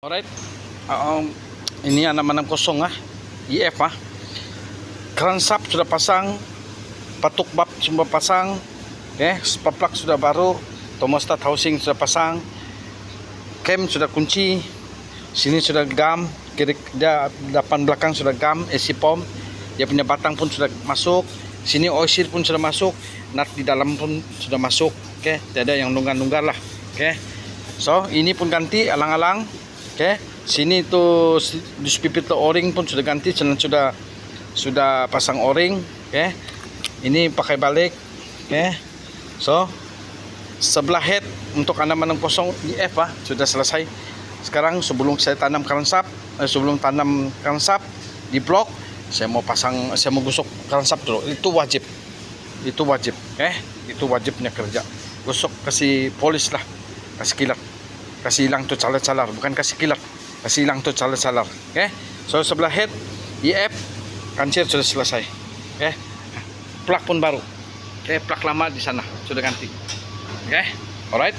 Alright. Ini naman ng kosong EF crankshaft sudah pasang, patuk bab sudah pasang, spark sudah baru, thermostat housing sudah pasang, cam sudah kunci, sini sudah gam, kiri dia depan belakang sudah gam, AC pump, dia punya batang pun sudah masuk, sini oil seal pun sudah masuk, nut di dalam pun sudah masuk, tidak ada yang nunggar-nunggar lah, so ini pun ganti alang-alang. Sini tuh di pipit o-ring pun sudah ganti, sudah pasang o-ring. Ini pakai balik. So sebelah head untuk andaman kosong EF sudah selesai. Sekarang sebelum saya tanam crankshaft, di blok, saya mau gosok crankshaft dulu. Itu wajib. Itu wajibnya kerja. Gosok, kasih polis lah, kasih kilat. Kasih hilang tuh calar-calar, bukan kasih kilat, kasih hilang tuh calar-calar. So sebelah head EF kancir sudah selesai. Plak pun baru. Plak lama di sana sudah ganti. Alright.